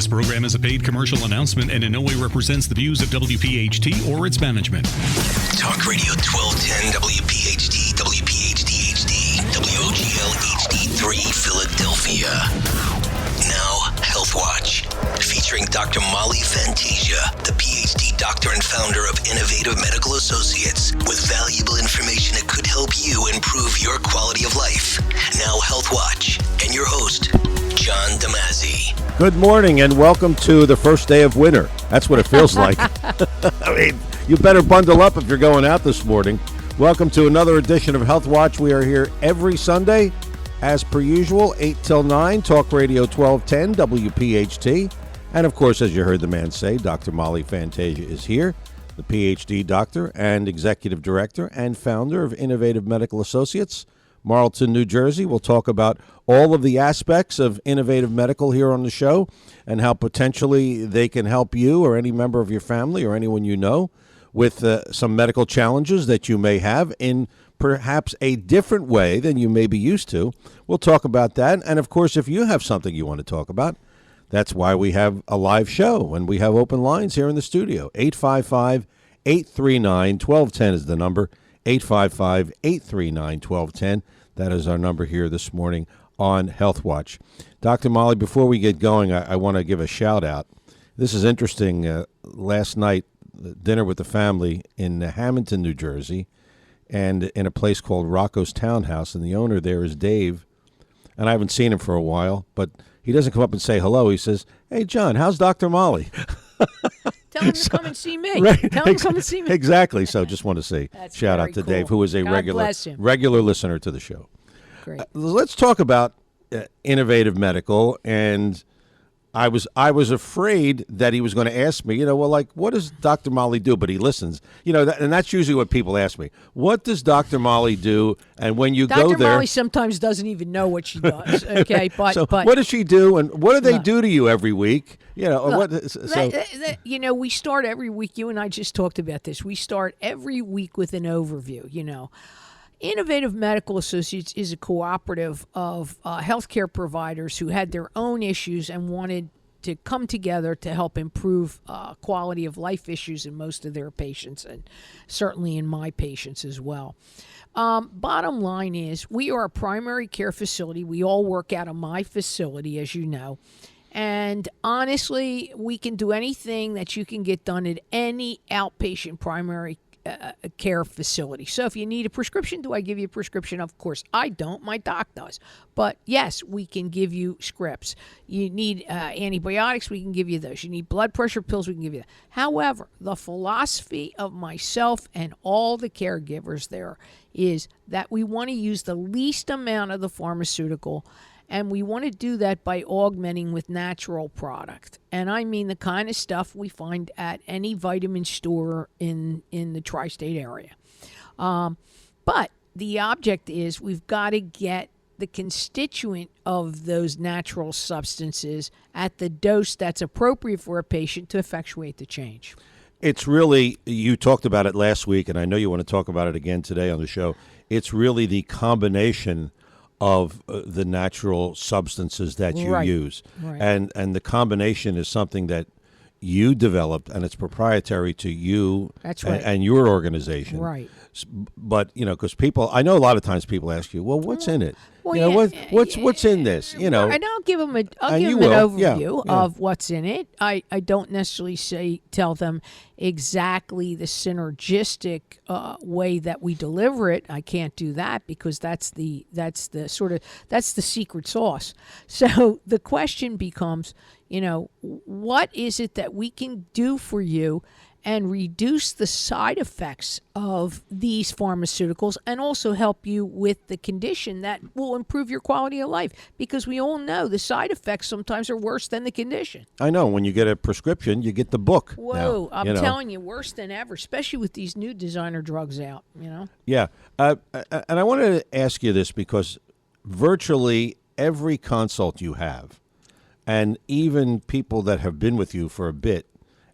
This program is a paid commercial announcement and in no way represents the views of WPHT or its management. Talk Radio 1210 WPHD, WPHD HD, WOGL HD3 Philadelphia. Now, Health Watch, featuring Dr. Molly Fantasia, the PhD doctor and founder of Innovative Medical Associates, with valuable information that could help you improve your quality of life. Now, Health Watch, and your host, John Damazzi. Good morning and welcome to the first day of winter. That's what it feels like. I mean, you better bundle up if you're going out this morning. Welcome to another edition of Health Watch. We are here every Sunday, as per usual, 8 till 9, Talk Radio 1210, WPHT. And of course, as you heard the man say, Dr. Molly Fantasia is here, the PhD doctor and executive director and founder of Innovative Medical Associates, Marlton, New Jersey. We'll talk about all of the aspects of Innovative Medical here on the show and how potentially they can help you or any member of your family or anyone you know with some medical challenges that you may have in perhaps a different way than you may be used to. We'll talk about that. And of course, if you have something you want to talk about, that's why we have a live show and we have open lines here in the studio. 855-839-1210 is the number. 855-839-1210. That is our number here this morning on Health Watch. Dr. Molly, before we get going, I want to give a shout out. This is interesting. Last night, dinner with the family in Hamilton, New Jersey, and in a place called Rocco's Townhouse, and the owner there is Dave, and I haven't seen him for a while, but he doesn't come up and say hello. He says, "Hey, John, how's Dr. Molly?" Tell him to come and see me. Right. Tell him to come and see me. Exactly. So just want to say shout out to cool. Dave, who is a God regular listener to the show. Great. Let's talk about Innovative Medical, and I was afraid that he was going to ask me, what does Dr. Molly do? But he listens, and that's usually what people ask me. What does Dr. Molly do? And when you go there, Dr. Molly sometimes doesn't even know what she does. Okay, but what does she do, and what do they do to you every week? We start every week. You and I just talked about this. We start every week with an overview. Innovative Medical Associates is a cooperative of healthcare providers who had their own issues and wanted to come together to help improve quality of life issues in most of their patients, and certainly in my patients as well. Bottom line is, we are a primary care facility. We all work out of my facility, as you know. And honestly, we can do anything that you can get done at any outpatient primary care facility. So if you need a prescription, do I give you a prescription? Of course I don't. My doc does. But yes, we can give you scripts. You need antibiotics, we can give you those. You need blood pressure pills, we can give you that. However, the philosophy of myself and all the caregivers there is that we want to use the least amount of the pharmaceutical, and we want to do that by augmenting with natural product. And I mean the kind of stuff we find at any vitamin store in the tri-state area. But the object is we've got to get the constituent of those natural substances at the dose that's appropriate for a patient to effectuate the change. It's really, you talked about it last week, and I know you want to talk about it again today on the show. It's really the combination of the natural substances that you use. Right. And the combination is something that you developed, and it's proprietary to you. That's right. and your organization. Right. But, because I know a lot of times people ask you, well, what's in it? Well, what's in this? And I'll give them an overview of what's in it. I don't necessarily tell them exactly the synergistic way that we deliver it. I can't do that because that's the secret sauce. So the question becomes, what is it that we can do for you and reduce the side effects of these pharmaceuticals, and also help you with the condition that will improve your quality of life? Because we all know the side effects sometimes are worse than the condition. I know. When you get a prescription, you get the book. Whoa, now, I'm telling you, worse than ever, especially with these new designer drugs out, Yeah. And I wanted to ask you this because virtually every consult you have, and even people that have been with you for a bit,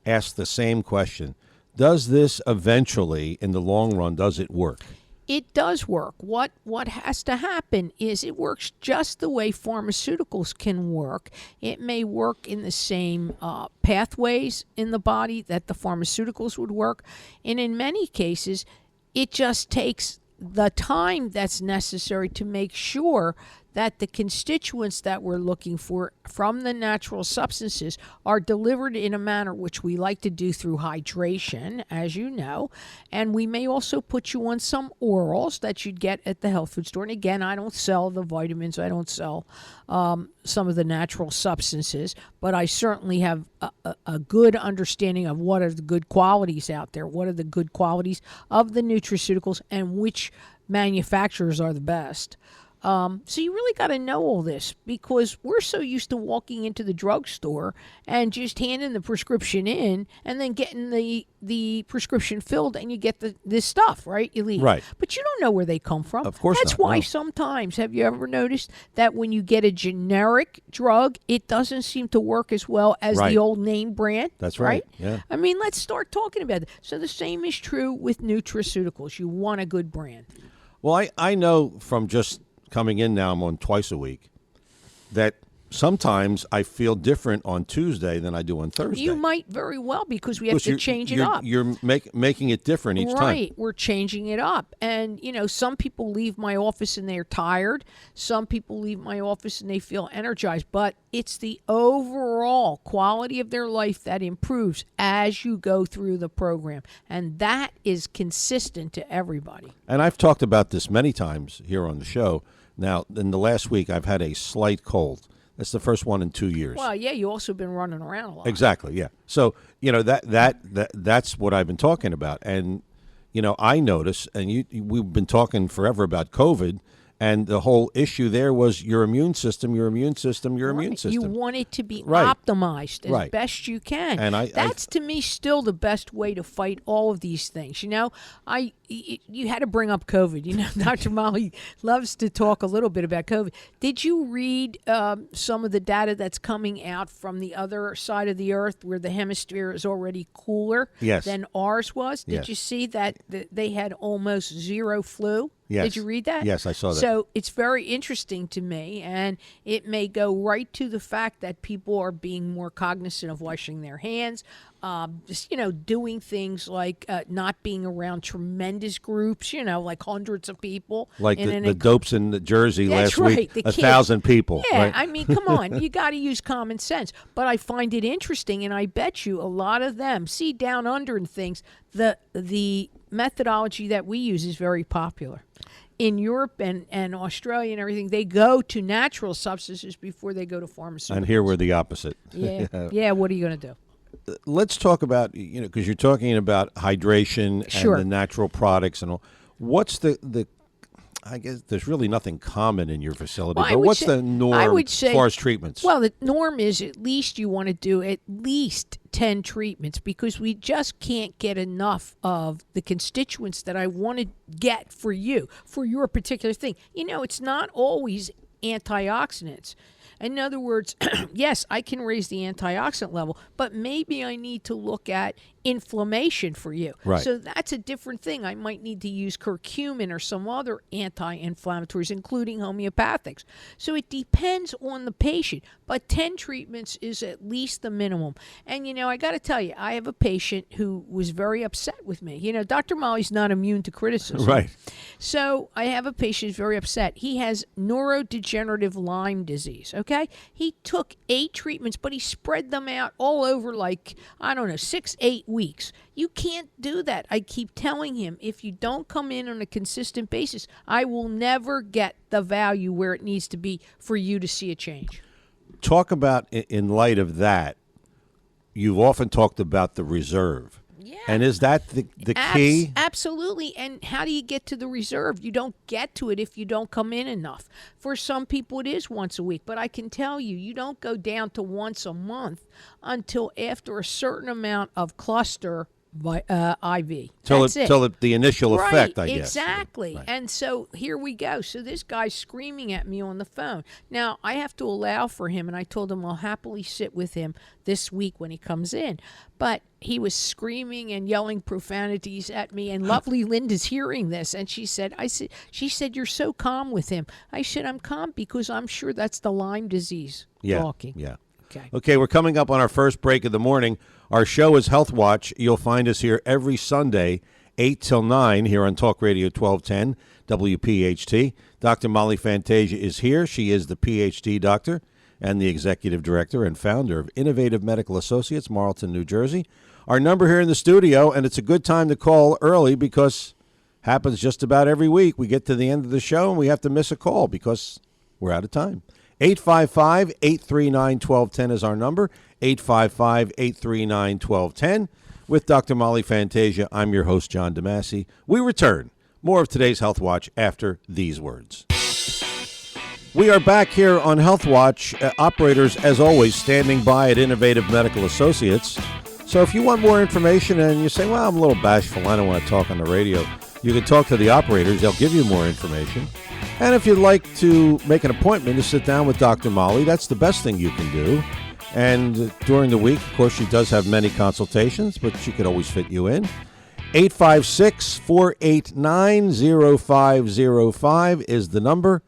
ask the same question. Does this eventually, in the long run, does it work? It does work. What has to happen is it works just the way pharmaceuticals can work. It may work in the same pathways in the body that the pharmaceuticals would work, and in many cases, it just takes the time that's necessary to make sure that the constituents that we're looking for from the natural substances are delivered in a manner which we like to do through hydration, as you know. And we may also put you on some orals that you'd get at the health food store. And again, I don't sell the vitamins. I don't sell some of the natural substances, but I certainly have a good understanding of what are the good qualities out there, what are the good qualities of the nutraceuticals, and which manufacturers are the best. So you really got to know all this, because we're so used to walking into the drugstore and just handing the prescription in and then getting the prescription filled, and you get this stuff, right? You leave. Right. But you don't know where they come from. Of course That's not, why no. sometimes, have you ever noticed that when you get a generic drug, it doesn't seem to work as well as Right. the old name brand? That's right. Yeah. I mean, let's start talking about it. So the same is true with nutraceuticals. You want a good brand. Well, I know from just coming in now, I'm on twice a week, that sometimes I feel different on Tuesday than I do on Thursday. You might very well, because we have to change it up. You're making it different each time. Right, we're changing it up. And, some people leave my office and they're tired. Some people leave my office and they feel energized. But it's the overall quality of their life that improves as you go through the program. And that is consistent to everybody. And I've talked about this many times here on the show. Now, in the last week, I've had a slight cold. That's the first one in 2 years. Well, yeah, you also been running around a lot. Exactly, yeah. So, that's what I've been talking about. And, I notice, and we've been talking forever about COVID, and the whole issue there was your immune system. You want it to be optimized as best you can. And that's to me still the best way to fight all of these things. You had to bring up COVID. Dr. Molly loves to talk a little bit about COVID. Did you read some of the data that's coming out from the other side of the earth, where the hemisphere is already cooler than ours was? Did you see that they had almost zero flu? Yes. Did you read that? Yes, I saw that. So it's very interesting to me, and it may go right to the fact that people are being more cognizant of washing their hands, doing things like not being around tremendous groups, like hundreds of people. Like the dopes in the Jersey last week, 1,000 people. Yeah, right? I mean, come on. You got to use common sense. But I find it interesting, and I bet you a lot of them, see down under and things, the methodology that we use is very popular. In Europe and Australia and everything, they go to natural substances before they go to pharmaceuticals. And here we're the opposite. Yeah. Yeah, what are you going to do? Let's talk about, because you're talking about hydration and the natural products and all. What's the I guess there's really nothing common in your facility, but what's the norm as far as treatments? Well, the norm is at least you want to do at least 10 treatments, because we just can't get enough of the constituents that I want to get for you, for your particular thing. It's not always antioxidants. In other words, yes, I can raise the antioxidant level, but maybe I need to look at inflammation for you. Right. So that's a different thing. I might need to use curcumin or some other anti-inflammatories, including homeopathics. So it depends on the patient, but 10 treatments is at least the minimum. And, I got to tell you, I have a patient who was very upset with me. Dr. Molly's not immune to criticism. Right. So I have a patient who's very upset. He has neurodegenerative Lyme disease, okay? He took 8 treatments, but he spread them out all over 6-8 weeks. You can't do that. I keep telling him, if you don't come in on a consistent basis, I will never get the value where it needs to be for you to see a change. Talk about, in light of that, you've often talked about the reserve. Yeah. And is that the key? Absolutely. And how do you get to the reserve? You don't get to it if you don't come in enough. For some people, it is once a week. But I can tell you, you don't go down to once a month until after a certain amount of cluster IV. Till That's it. Till the initial effect, I guess. Exactly. Right. And so here we go. So this guy's screaming at me on the phone. Now, I have to allow for him, and I told him I'll happily sit with him this week when he comes in. But he was screaming and yelling profanities at me, and lovely Linda's hearing this, and she said, you're so calm with him. I said, I'm calm because I'm sure that's the Lyme disease talking. Yeah. Okay. Okay, we're coming up on our first break of the morning. Our show is Health Watch. You'll find us here every Sunday, 8 till 9, here on Talk Radio 1210, WPHT. Dr. Molly Fantasia is here. She is the PH.D. doctor and the executive director and founder of Innovative Medical Associates, Marlton, New Jersey. Our number here in the studio, and it's a good time to call early because happens just about every week. We get to the end of the show and we have to miss a call because we're out of time. 855-839-1210 is our number, 855-839-1210. With Dr. Molly Fantasia, I'm your host, John DeMasi. We return. More of today's Health Watch after these words. We are back here on Health Watch. Operators, as always, standing by at Innovative Medical Associates. So if you want more information and you say, well, I'm a little bashful, I don't want to talk on the radio, you can talk to the operators. They'll give you more information. And if you'd like to make an appointment to sit down with Dr. Molly, that's the best thing you can do. And during the week, of course, she does have many consultations, but she could always fit you in. 856-489-0505 is the number.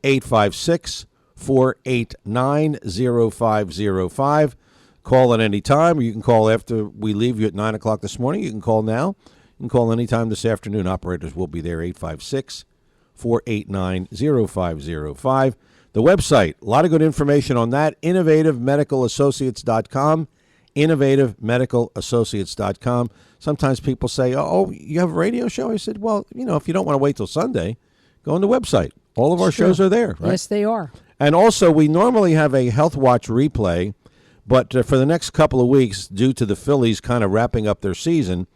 856-489-0505. Call at any time, or you can call after we leave you at 9 o'clock this morning. You can call now. You can call anytime this afternoon. Operators will be there, 856-489-0505. The website, a lot of good information on that, innovativemedicalassociates.com, innovativemedicalassociates.com. Sometimes people say, oh, you have a radio show? I said, well, if you don't want to wait till Sunday, go on the website. All of our shows are there, right? Yes, they are. And also, we normally have a Health Watch replay, but for the next couple of weeks, due to the Phillies kind of wrapping up their season,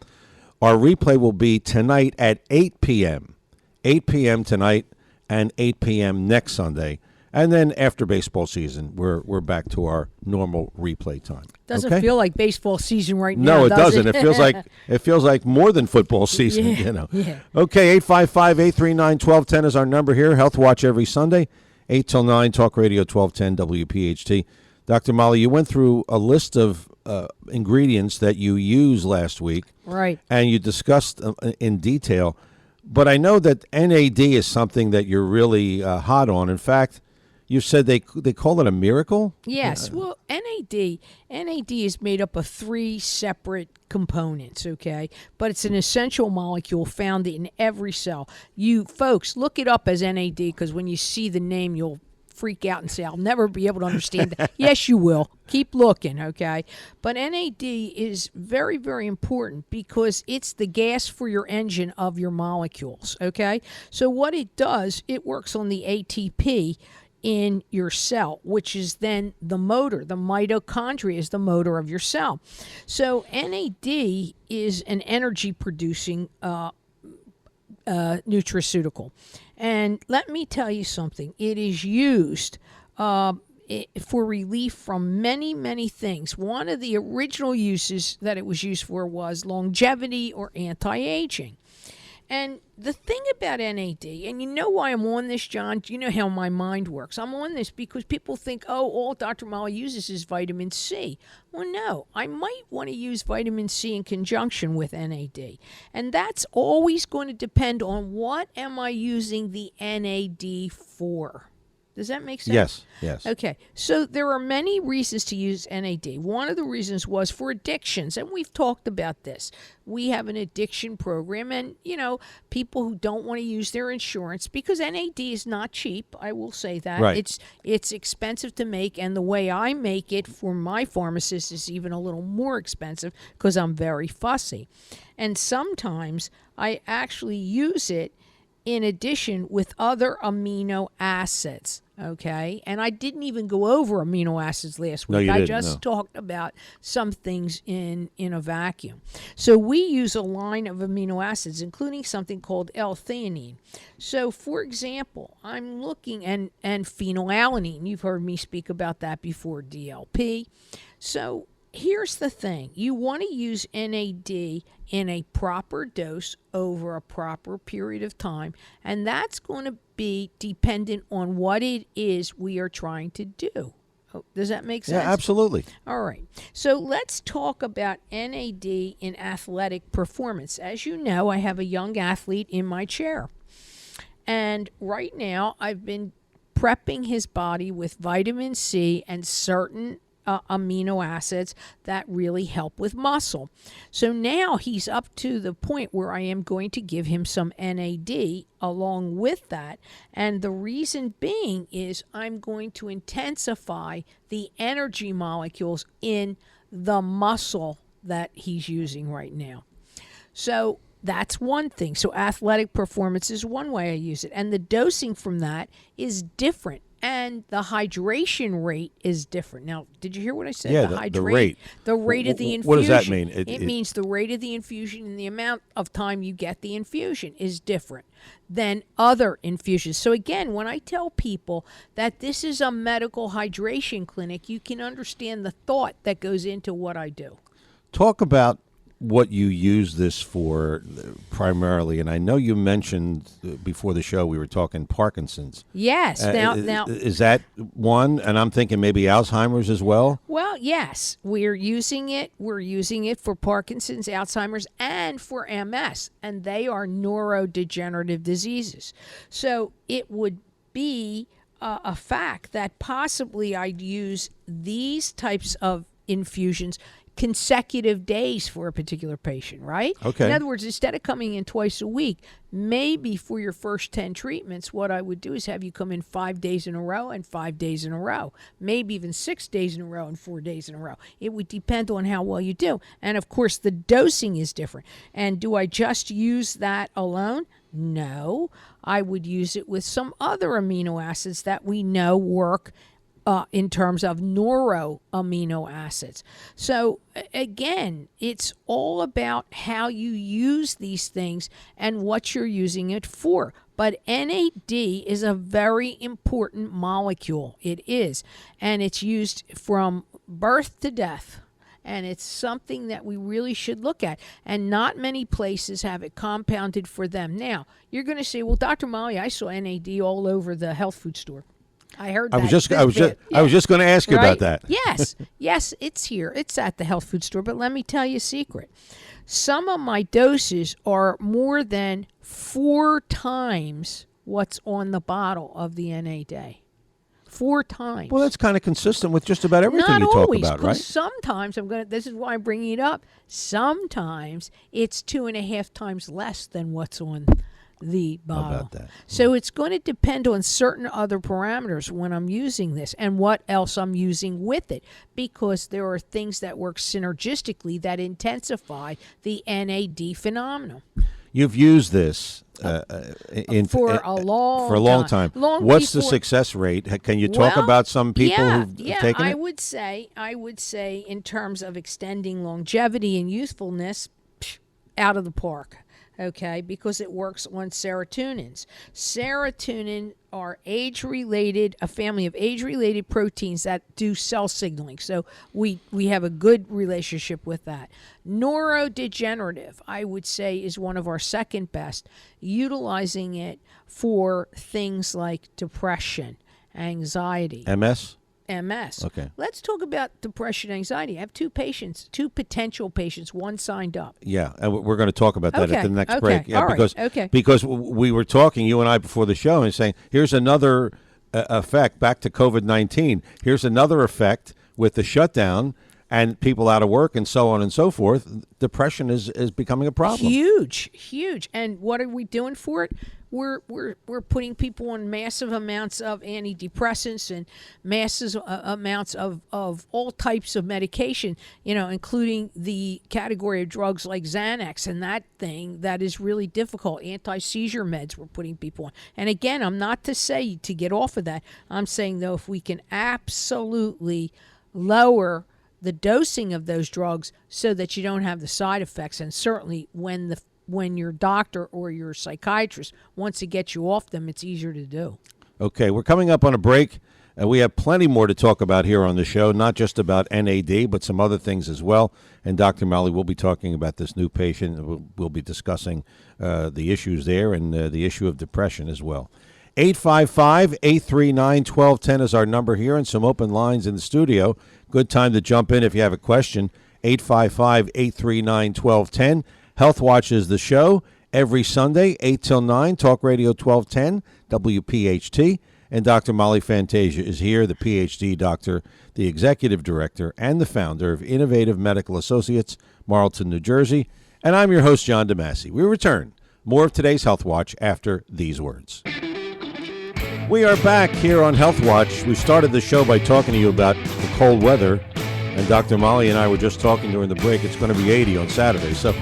our replay will be tonight at 8 p.m. 8 p.m. tonight and 8 p.m. next Sunday. And then after baseball season, we're back to our normal replay time. Doesn't feel like baseball season right now. No, it doesn't. It feels like more than football season. Yeah. Okay, 855-839-1210 is our number here. Health Watch every Sunday, 8 till 9. Talk Radio 1210 WPHT. Dr. Molly, you went through a list of ingredients that you used last week, right? And you discussed in detail. But I know that NAD is something that you're really hot on. In fact, you said they call it a miracle? Yes. Well, NAD is made up of 3 separate components, okay? But it's an essential molecule found in every cell. You folks, look it up as NAD because when you see the name, you'll freak out and say, I'll never be able to understand that. Yes, you will. Keep looking, okay? But NAD is very, very important because it's the gas for your engine of your molecules, okay? So what it does, it works on the ATP in your cell, which is then the motor. The mitochondria is the motor of your cell. So NAD is an energy-producing nutraceutical. And let me tell you something. It is used for relief from many, many things. One of the original uses that it was used for was longevity or anti-aging. And the thing about NAD, and you know why I'm on this, John? You know how my mind works. I'm on this because people think, oh, all Dr. Molly uses is vitamin C. Well, no, I might want to use vitamin C in conjunction with NAD. And that's always going to depend on what am I using the NAD for. Does that make sense? Yes. Okay, so there are many reasons to use NAD. One of the reasons was for addictions, and we've talked about this. We have an addiction program, and, people who don't want to use their insurance, because NAD is not cheap, I will say that. Right. It's expensive to make, and the way I make it for my pharmacist is even a little more expensive because I'm very fussy. And sometimes I actually use it in addition with other amino acids, okay? And I didn't even go over amino acids last week. No, you I didn't, just talked about some things in a vacuum. So we use a line of amino acids, including something called L-theanine. So, for example, I'm looking, and phenylalanine. You've heard me speak about that before, DLP. So here's the thing. You want to use NAD in a proper dose over a proper period of time, and that's going to be dependent on what it is we are trying to do. Oh, does that make sense? Yeah, absolutely. All right. So let's talk about NAD in athletic performance. As you know, I have a young athlete in my chair. And right now, I've been prepping his body with vitamin C and certain amino acids that really help with muscle. So now he's up to the point where I am going to give him some NAD along with that. And the reason being is I'm going to intensify the energy molecules in the muscle that he's using right now. So that's one thing. So athletic performance is one way I use it. And the dosing from that is different. And the hydration rate is different. Now, did you hear what I said? Yeah, the the rate. The rate of the infusion. What does that mean? It means the rate of the infusion and the amount of time you get the infusion is different than other infusions. So again, when I tell people that this is a medical hydration clinic, you can understand the thought that goes into what I do. Talk about what you use this for primarily, and I know you mentioned before the show we were talking Parkinson's. Yes. Now, is that one? And I'm thinking maybe Alzheimer's as well. Well, yes, we're using it. We're using it for Parkinson's, Alzheimer's, and for MS, and they are neurodegenerative diseases. So it would be a fact that possibly I'd use these types of infusions consecutive days for a particular patient, right? Okay. In other words, instead of coming in twice a week, maybe for your first 10 treatments, what I would do is have you come in 5 days in a row and 5 days in a row, maybe even 6 days in a row and 4 days in a row. It would depend on how well you do. And of course, the dosing is different. And do I just use that alone? No. I would use it with some other amino acids that we know work in terms of neuro amino acids. So again, it's all about how you use these things and what you're using it for. But NAD is a very important molecule. It is. And it's used from birth to death. And it's something that we really should look at. And not many places have it compounded for them. Now, you're going to say, well, Dr. Molly, I saw NAD all over the health food store. I heard that. I was just going to ask you about that. Yes, it's here. It's at the health food store. But let me tell you a secret. Some of my doses are more than 4 times what's on the bottle of the NAD. 4 times. Well, that's kind of consistent with just about everything Not you always, talk about, right? Sometimes this is why I'm bringing it up. Sometimes it's 2.5 times less than what's on the bottle. How about that? So it's going to depend on certain other parameters when I'm using this and what else I'm using with it, because there are things that work synergistically that intensify the NAD phenomenon. You've used this for a long time. What's the success rate? Can you talk about some people who've taken it? I would say in terms of extending longevity and youthfulness, out of the park. Okay, because it works on serotonins. Serotonin are a family of age-related proteins that do cell signaling. So we have a good relationship with that. Neurodegenerative, I would say, is one of our second best, utilizing it for things like depression, anxiety. MS. Okay. Let's talk about depression and anxiety. I have 2 potential patients, one signed up. Yeah, and we're going to talk about that at the next break. Yeah, right. because we were talking, you and I, before the show, and saying, here's another effect, back to COVID-19. Here's another effect with the shutdown and people out of work and so on and so forth. Depression is becoming a problem. Huge. And what are we doing for it? We're putting people on massive amounts of antidepressants and massive amounts of all types of medication, including the category of drugs like Xanax and that thing that is really difficult. Anti-seizure meds we're putting people on. And again, I'm not to say to get off of that. I'm saying, though, if we can absolutely lower the dosing of those drugs so that you don't have the side effects, and certainly when your doctor or your psychiatrist wants to get you off them, it's easier to do. Okay, we're coming up on a break. We have plenty more to talk about here on the show, not just about NAD, but some other things as well. And Dr. Molly will be talking about this new patient. We'll be discussing the issues there and the issue of depression as well. 855-839-1210 is our number here, and some open lines in the studio. Good time to jump in if you have a question. 855-839-1210. Health Watch is the show every Sunday, 8 till 9, Talk Radio 1210, WPHT. And Dr. Molly Fantasia is here, the PhD doctor, the executive director, and the founder of Innovative Medical Associates, Marlton, New Jersey. And I'm your host, John DeMasi. We return. More of today's Health Watch after these words. We are back here on Health Watch. We started the show by talking to you about the cold weather. And Dr. Molly and I were just talking during the break. It's going to be 80 on Saturday. So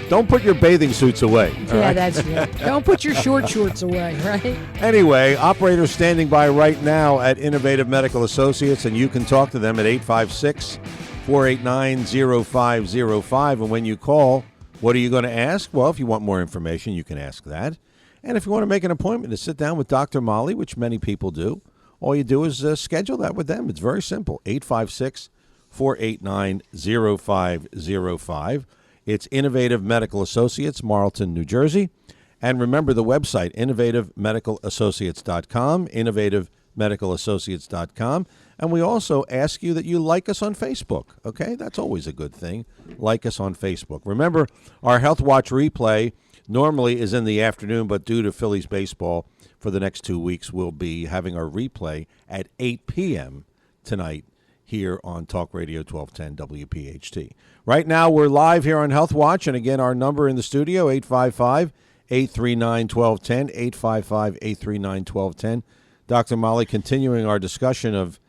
don't put your bathing suits away. Yeah, right? that's right. Don't put your shorts away, right? Anyway, operators standing by right now at Innovative Medical Associates, and you can talk to them at 856-489-0505. And when you call, what are you going to ask? Well, if you want more information, you can ask that. And if you want to make an appointment to sit down with Dr. Molly, which many people do, all you do is schedule that with them. It's very simple. 856-489-0505. It's Innovative Medical Associates, Marlton, New Jersey. And remember the website, innovativemedicalassociates.com, innovativemedicalassociates.com. And we also ask you that you like us on Facebook, okay? That's always a good thing. Like us on Facebook. Remember, our Health Watch replay normally is in the afternoon, but due to Phillies baseball for the next 2 weeks, we'll be having our replay at 8 p.m. tonight here on Talk Radio 1210 WPHT. Right now, we're live here on Health Watch, and again, our number in the studio, 855-839-1210, 855-839-1210. Dr. Molly, continuing our discussion of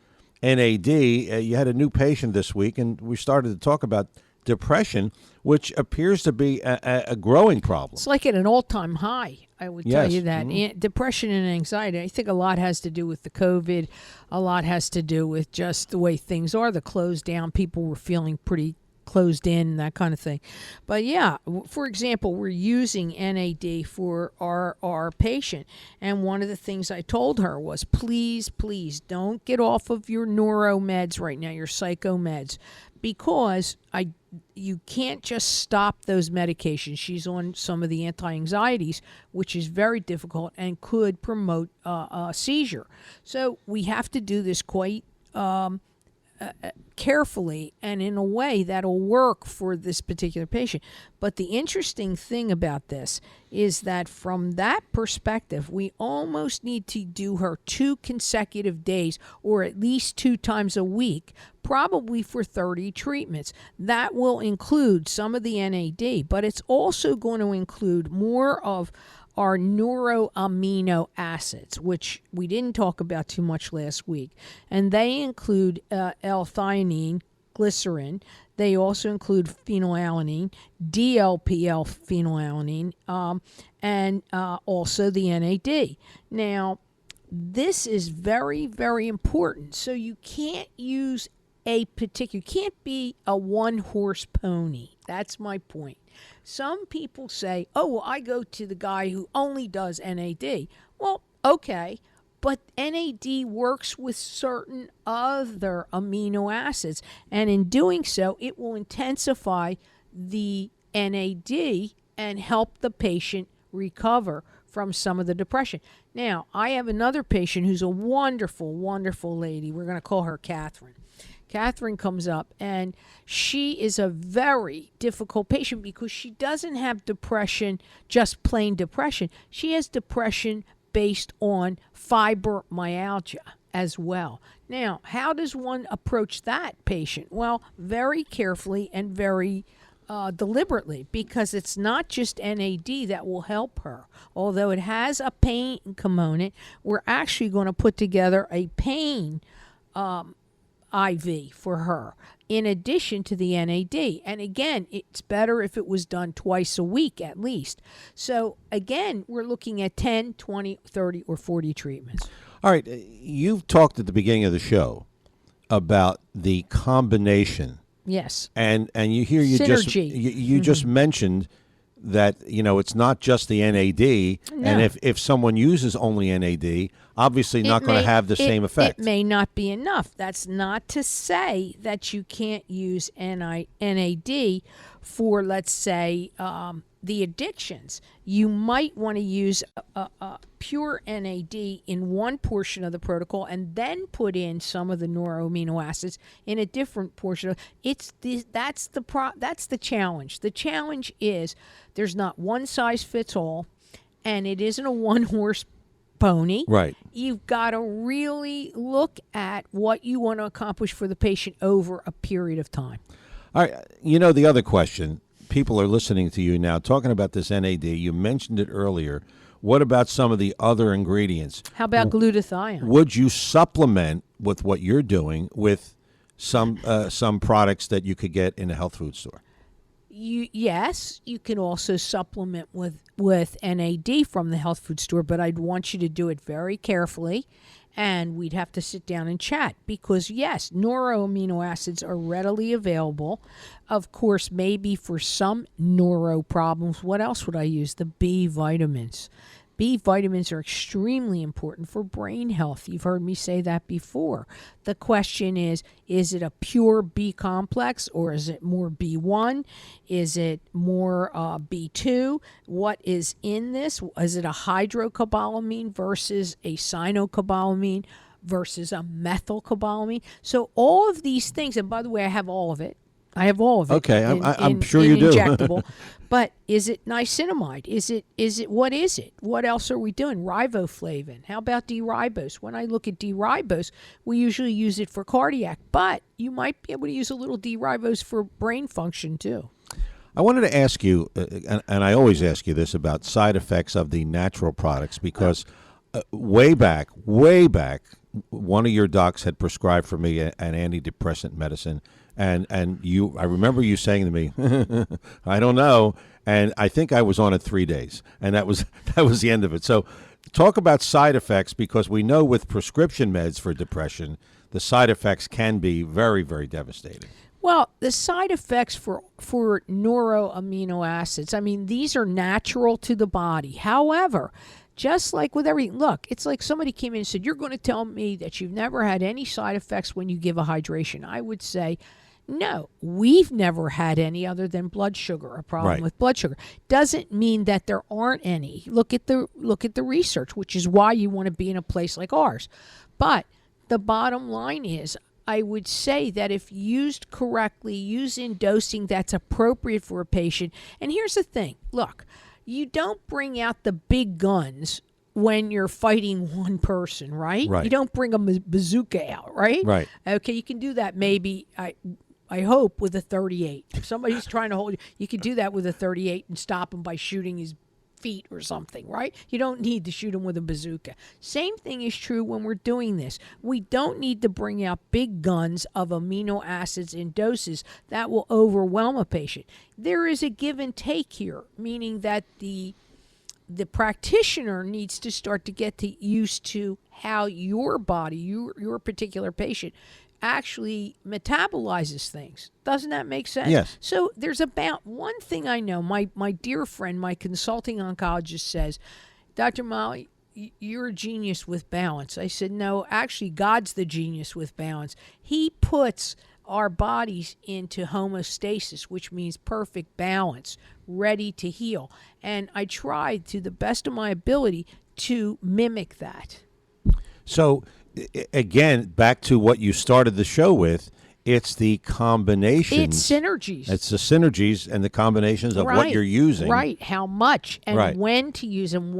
NAD, you had a new patient this week, and we started to talk about depression, which appears to be a growing problem. It's like at an all-time high, I would tell you that. Mm-hmm. Depression and anxiety, I think a lot has to do with the COVID. A lot has to do with just the way things are, the closed down. People were feeling pretty closed in, that kind of thing. But yeah, for example, we're using NAD for our patient. And one of the things I told her was, please don't get off of your neuro meds right now, your psycho meds, because you can't just stop those medications. She's on some of the anti-anxieties, which is very difficult and could promote a seizure. So we have to do this quite carefully and in a way that'll work for this particular patient. But the interesting thing about this is that from that perspective, we almost need to do her 2 consecutive days or at least 2 times a week, probably for 30 treatments. That will include some of the NAD, but it's also going to include more of our neuroamino acids, which we didn't talk about too much last week. And they include L-theanine, glycerin. They also include phenylalanine, DLPL phenylalanine, and also the NAD. Now, this is very, very important. So you can't use you can't be a one-horse pony. That's my point. Some people say, oh, well, I go to the guy who only does NAD. Well, okay, but NAD works with certain other amino acids, and in doing so, it will intensify the NAD and help the patient recover from some of the depression. Now, I have another patient who's a wonderful, wonderful lady. We're going to call her Catherine. Catherine comes up, and she is a very difficult patient because she doesn't have depression, just plain depression. She has depression based on fibromyalgia as well. Now, how does one approach that patient? Well, very carefully and very deliberately, because it's not just NAD that will help her. Although it has a pain component, we're actually going to put together a pain IV for her in addition to the NAD. And again, it's better if it was done twice a week at least. So again, we're looking at 10, 20, 30, or 40 treatments. All right. You've talked at the beginning of the show about the combination. Yes. And you hear Synergy. you just mentioned that, it's not just the NAD. No. And if someone uses only NAD, obviously not going to have the same effect. It may not be enough. That's not to say that you can't use NAD for, let's say, the addictions. You might want to use a pure NAD in one portion of the protocol and then put in some of the neuroamino acids in a different portion. That's the challenge. The challenge is there's not one size fits all, and it isn't a one-horse pony. Right. You've got to really look at what you want to accomplish for the patient over a period of time. All right. The other question, people are listening to you now talking about this NAD. You mentioned it earlier. What about some of the other ingredients? How about glutathione? Would you supplement with what you're doing with some products that you could get in a health food store? Yes, you can also supplement with NAD from the health food store, but I'd want you to do it very carefully, and we'd have to sit down and chat because, yes, neuroamino acids are readily available. Of course, maybe for some neuro problems, what else would I use? The B vitamins. B vitamins are extremely important for brain health. You've heard me say that before. The question is it a pure B complex or is it more B1? Is it more B2? What is in this? Is it a hydrocobalamin versus a cyanocobalamin versus a methylcobalamin? So all of these things, and by the way, I have all of it. Okay, I'm sure you do. Injectable. But is it niacinamide? Is it? What is it? What else are we doing? Riboflavin. How about D-ribose? When I look at D-ribose, we usually use it for cardiac, but you might be able to use a little D-ribose for brain function too. I wanted to ask you, and I always ask you this, about side effects of the natural products because way back, one of your docs had prescribed for me an antidepressant medicine. And I remember you saying to me, I don't know. And I think I was on it 3 days. And that was the end of it. So talk about side effects, because we know with prescription meds for depression, the side effects can be very, very devastating. Well, the side effects for neuroamino acids, I mean, these are natural to the body. However, just like with everything, look, it's like somebody came in and said, you're going to tell me that you've never had any side effects when you give a hydration. I would say, no, we've never had any other than blood sugar, a problem with blood sugar. Doesn't mean that there aren't any. Look at the research, which is why you want to be in a place like ours. But the bottom line is, I would say that if used correctly, used in dosing that's appropriate for a patient. And here's the thing. Look, you don't bring out the big guns when you're fighting one person, right? You don't bring a bazooka out, right? Right. Okay, you can do that maybe, I hope, with a 38. If somebody's trying to hold you, you can do that with a 38 and stop him by shooting his feet or something, right? You don't need to shoot him with a bazooka. Same thing is true when we're doing this. We don't need to bring out big guns of amino acids in doses that will overwhelm a patient. There is a give and take here, meaning that the practitioner needs to start to get used to how your body, your particular patient, actually metabolizes things. Doesn't that make sense? Yes. So there's about one thing I know. My dear friend, my consulting oncologist says, Dr. Molly, you're a genius with balance. I said, no, actually, God's the genius with balance. He puts our bodies into homeostasis, which means perfect balance, ready to heal. And I tried to the best of my ability to mimic that. So again, back to what you started the show with, it's the combinations. It's synergies. It's the synergies and the combinations of what you're using. Right. How much and when to use them,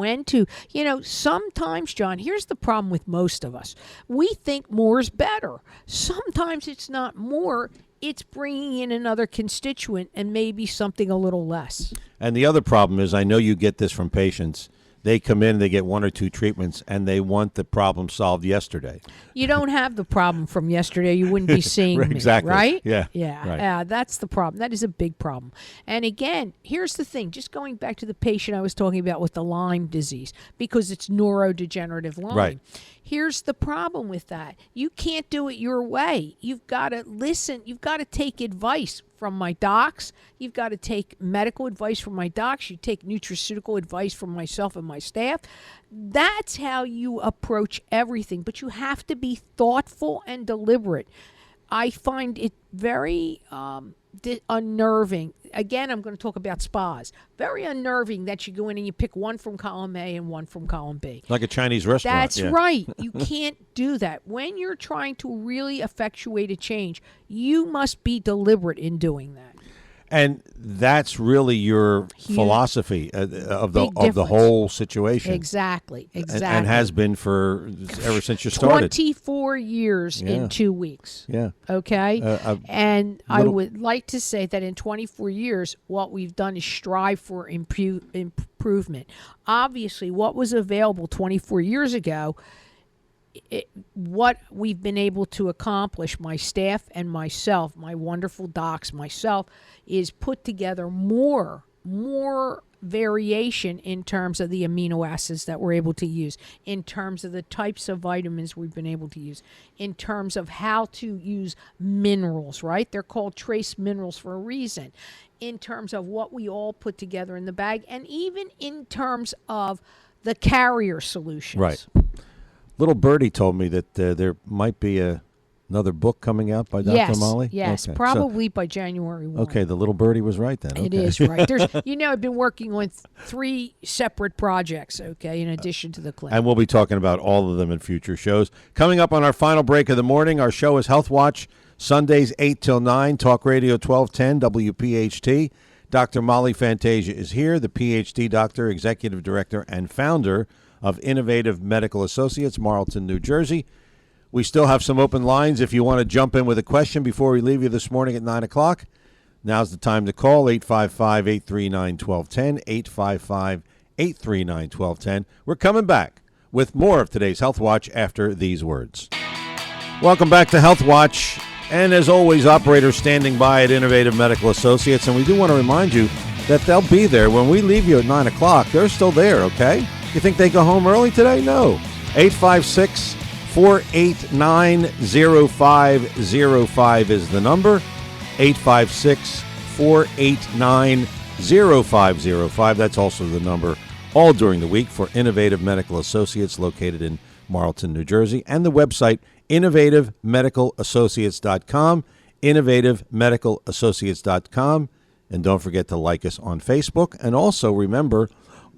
sometimes, John, here's the problem with most of us. We think more is better. Sometimes it's not more. It's bringing in another constituent and maybe something a little less. And the other problem is, I know you get this from patients. They come in, they get 1 or 2 treatments, and they want the problem solved yesterday. You don't have the problem from yesterday. You wouldn't be seeing me, exactly. Right? Yeah. Yeah. That's the problem. That is a big problem. And again, here's the thing. Just going back to the patient I was talking about with the Lyme disease, because it's neurodegenerative Lyme. Right. Here's the problem with that. You can't do it your way. You've got to listen. You've got to take advice from my docs. You've got to take medical advice from my docs. You take nutraceutical advice from myself and my staff. That's how you approach everything. But you have to be thoughtful and deliberate. I find it very unnerving. Again, I'm going to talk about spas. Very unnerving that you go in and you pick one from column A and one from column B. Like a Chinese restaurant. That's right. You can't do that. When you're trying to really effectuate a change, you must be deliberate in doing that. And that's really your philosophy of the whole situation. Exactly. And has been for ever since you started. 24 years in 2 weeks. Yeah. Okay? I would like to say that in 24 years, what we've done is strive for improvement. Obviously, what was available 24 years ago, what we've been able to accomplish, my staff and myself, my wonderful docs, myself, is put together more variation in terms of the amino acids that we're able to use, in terms of the types of vitamins we've been able to use, in terms of how to use minerals, right? They're called trace minerals for a reason, in terms of what we all put together in the bag, and even in terms of the carrier solutions. Right. Little Birdie told me that there might be another book coming out by Dr. Molly. Yes, okay. probably by January 1. Okay, the Little Birdie was right then. It is right. There's, I've been working on 3 separate projects, in addition to the clinic. And we'll be talking about all of them in future shows. Coming up on our final break of the morning, our show is Health Watch, Sundays 8 till 9, Talk Radio 1210, WPHT. Dr. Molly Fantasia is here, the PhD doctor, executive director, and founder of Innovative Medical Associates, Marlton, New Jersey. We still have some open lines if you want to jump in with a question before we leave you this morning at 9 o'clock. Now's the time to call, 855-839-1210, 855-839-1210. We're coming back with more of today's Health Watch after these words. Welcome back to Health Watch. And as always, operators standing by at Innovative Medical Associates. And we do want to remind you that they'll be there when we leave you at 9 o'clock. They're still there, okay? You think they go home early today? No. 856-489-0505 is the number. 856-489-0505. That's also the number all during the week for Innovative Medical Associates located in Marlton, New Jersey. And the website, innovativemedicalassociates.com, innovativemedicalassociates.com. And don't forget to like us on Facebook. And also remember,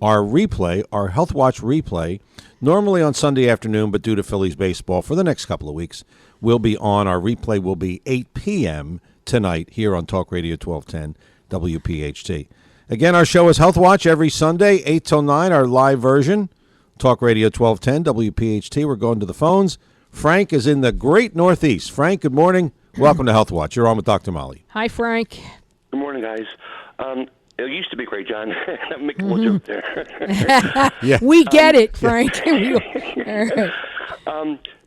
our replay, our Health Watch replay, normally on Sunday afternoon, but due to Phillies baseball for the next couple of weeks, will be on. Our replay will be 8 p.m. tonight here on Talk Radio 1210 WPHT. Again, our show is Health Watch every Sunday, 8 till 9, our live version. Talk Radio 1210 WPHT. We're going to the phones. Frank is in the great Northeast. Frank, good morning. Welcome to Health Watch. You're on with Dr. Molly. Hi, Frank. Good morning, guys. It used to be great, John. I'm making one joke there. Yeah. We get it, Frank. All right.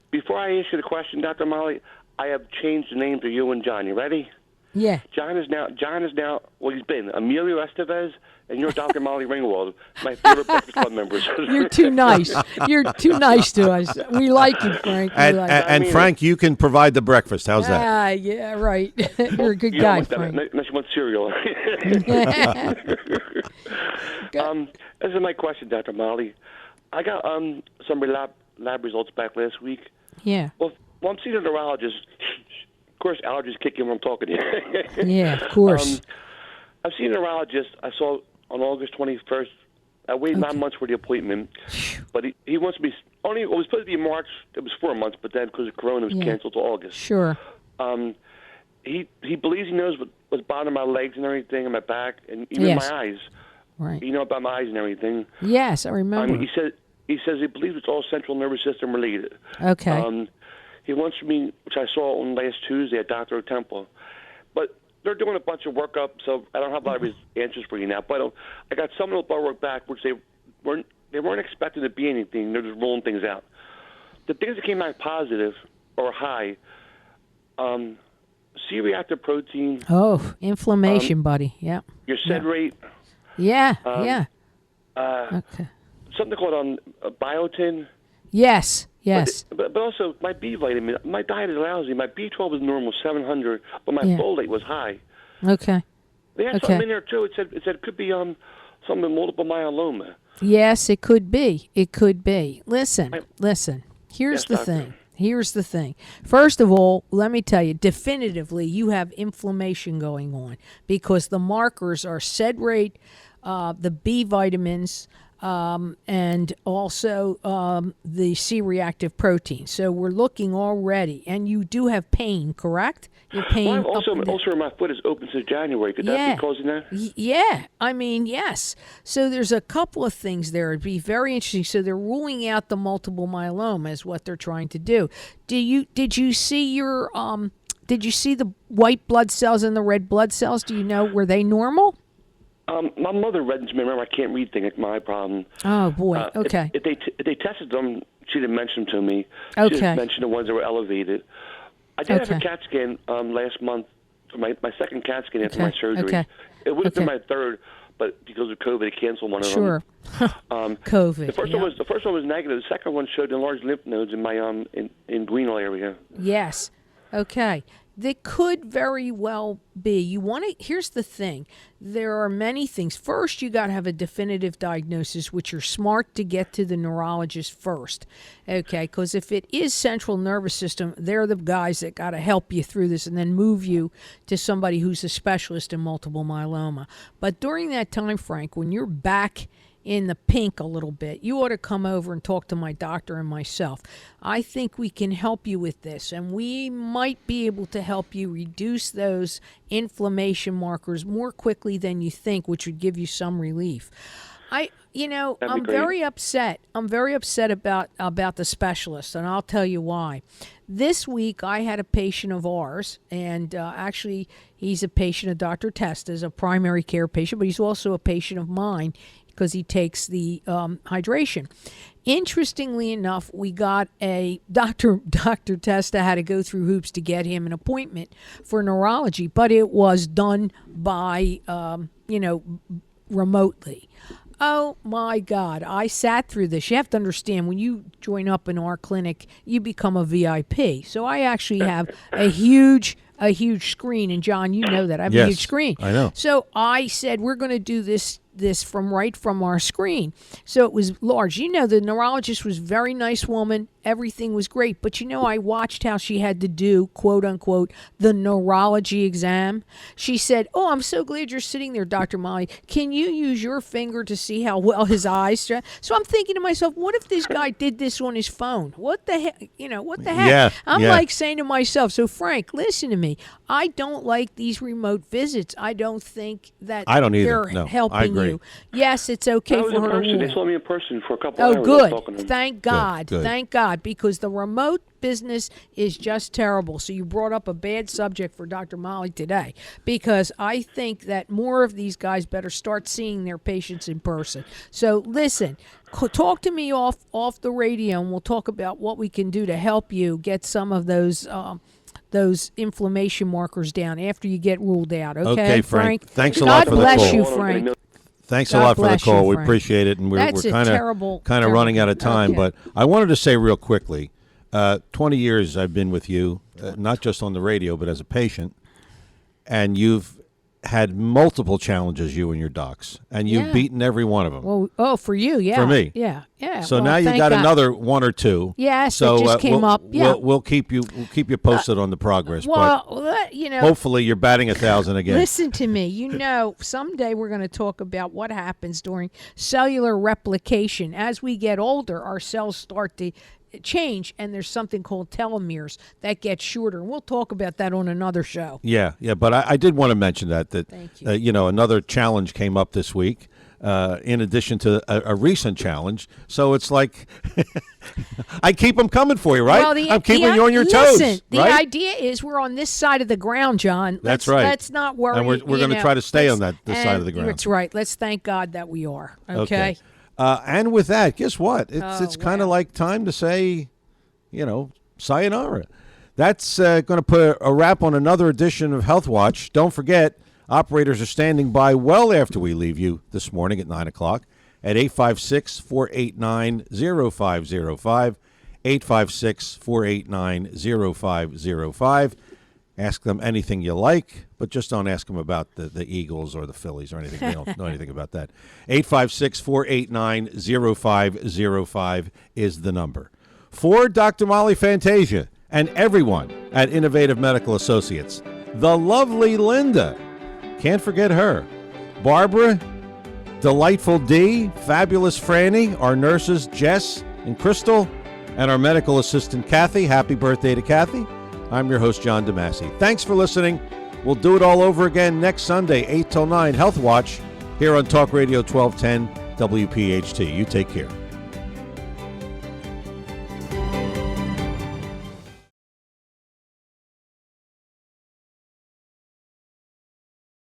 Before I answer the question, Dr. Molly, I have changed the name to you and John. You ready? Yeah. John is now, well, he's been Emilio Estevez, and you're Dr. Molly Ringwald, my favorite Breakfast Club members. You're too nice. You're too nice to us. We like you, Frank. And Frank, you can provide the breakfast. How's that? Yeah, right. You're a good guy, Frank. Unless you want cereal. This is my question, Dr. Molly. I got some lab results back last week. Yeah. Well, I'm seeing a neurologist. Of course, allergies kick in when I'm talking to you. Yeah, of course. I've seen a neurologist I saw on August 21st. I waited 9 months for the appointment, but he wants to be only. It was supposed to be in March. It was 4 months, but then because of Corona, it was canceled to August. Sure. He believes he knows what's bothering my legs and everything, and my back, and even my eyes. Right. You know about my eyes and everything. Yes, I remember. He says he believes it's all central nervous system related. Okay. He wants me, which I saw on last Tuesday at Dr. Temple, but they're doing a bunch of workup, so I don't have a lot of his answers for you now. But I got some of the blood work back, which they weren't expecting to be anything. They're just rolling things out. The things that came back positive or high, C-reactive protein. Oh, inflammation, buddy. Yeah. Your SED rate. Yeah. Okay. Something called biotin. Yes. Yes. But also, my B vitamin, my diet is lousy. My B12 was normal, 700, but my folate was high. Okay. They had something in there, too. It said it could be something with multiple myeloma. Yes, it could be. It could be. Listen. Here's Yes, the doctor. thing. Here's the thing. First of all, let me tell you, definitively, you have inflammation going on because the markers are sed rate, the B vitamins, and also the C-reactive protein. So we're looking already, and you do have pain, correct? Your pain. Well, I've also, my foot is open since January. Could that be causing that? Yeah, I mean, yes. So there's a couple of things there. It'd be very interesting. So they're ruling out the multiple myeloma is what they're trying to do. Did you see the white blood cells and the red blood cells? Do you know, were they normal? My mother read them to me. Remember, I can't read things. Like my problem. Oh boy. Okay. If they tested them, she didn't mention them to me. Okay. She just mentioned the ones that were elevated. I did have a CAT scan last month for my second CAT scan after my surgery. Okay. It would have been my third, but because of COVID, they canceled one of them. Sure. COVID. The first one was negative. The second one showed enlarged lymph nodes in my in Greenville area. Yes. Okay. They could very well be. Here's the thing. There are many things. First, you got to have a definitive diagnosis, which you're smart to get to the neurologist first. Okay, because if it is central nervous system, they're the guys that got to help you through this and then move you to somebody who's a specialist in multiple myeloma. But during that time, Frank, when you're back in the pink a little bit, you ought to come over and talk to my doctor and myself. I think we can help you with this, and we might be able to help you reduce those inflammation markers more quickly than you think, which would give you some relief. I'm very upset. I'm very upset about the specialist, and I'll tell you why. This week, I had a patient of ours, and actually, he's a patient of Dr. Testa's, a primary care patient, but he's also a patient of mine because he takes the hydration. Interestingly enough, we got a Dr. Testa had to go through hoops to get him an appointment for neurology, but it was done by, remotely. Oh my God, I sat through this. You have to understand, when you join up in our clinic, you become a VIP. So I actually have a huge screen, and John, you know that. I have a huge screen. I know. So I said, we're going to do this from our screen. So it was large. The neurologist was a very nice woman. Everything was great. But I watched how she had to do, quote unquote, the neurology exam. She said, "Oh, I'm so glad you're sitting there, Dr. Molly. Can you use your finger to see how well his eyes?" So I'm thinking to myself, what if this guy did this on his phone? What the heck? What the heck? Yeah, I'm like saying to myself, so Frank, listen to me. I don't like these remote visits. I don't think that I don't either. they're No, helping I agree. you. Yes, it's okay I was for in her to person. They rule. saw me in person for a couple hours. Oh, I was good. talking to them. Thank God. Good. Thank God, because the remote business is just terrible. So you brought up a bad subject for Dr. Molly today, because I think that more of these guys better start seeing their patients in person. So listen, talk to me off the radio, and we'll talk about what we can do to help you get some of those inflammation markers down after you get ruled out. Okay, Frank. Thanks a lot for the God bless call. you, Frank. Thanks God a lot for the bless you, call. We Frank. appreciate it, and we're That's a kind terrible of running out of time. Okay. But I wanted to say real quickly, 20 years I've been with you, not just on the radio, but as a patient, and you've had multiple challenges, you and your docs, and you've beaten every one of them. Well, for you, yeah. For me. Yeah. So Well, now you thank got God. another one or two. Yes, so that just came we'll, up. Yeah. We'll keep you posted on the progress. Well, but hopefully you're batting 1,000 again. Listen to me. Someday we're going to talk about what happens during cellular replication. As we get older, our cells start to change, and there's something called telomeres that get shorter. And we'll talk about that on another show. Yeah. But I did want to mention that Thank you. Another challenge came up this week. In addition to a recent challenge. So it's like, I keep them coming for you, right? Well, I'm keeping you on your toes. Listen, the right? idea is we're on this side of the ground, John. That's right. Let's not worry. And we're going to try to stay on this side of the ground. That's right. Let's thank God that we are. Okay. And with that, guess what? It's kind of like time to say, sayonara. That's going to put a wrap on another edition of Health Watch. Don't forget, operators are standing by well after we leave you this morning at 9 o'clock at 856-489-0505, 856-489-0505. Ask them anything you like, but just don't ask them about the Eagles or the Phillies or anything. They don't know anything about that. 856-489-0505 is the number. For Dr. Molly Fantasia and everyone at Innovative Medical Associates, the lovely Linda, can't forget her, Barbara, delightful Dee, fabulous Franny, our nurses Jess and Crystal, and our medical assistant Kathy. Happy birthday to Kathy. I'm your host, John DeMasi. Thanks for listening. We'll do it all over again next Sunday, 8 till 9, Health Watch, here on Talk Radio 1210 WPHT. You take care.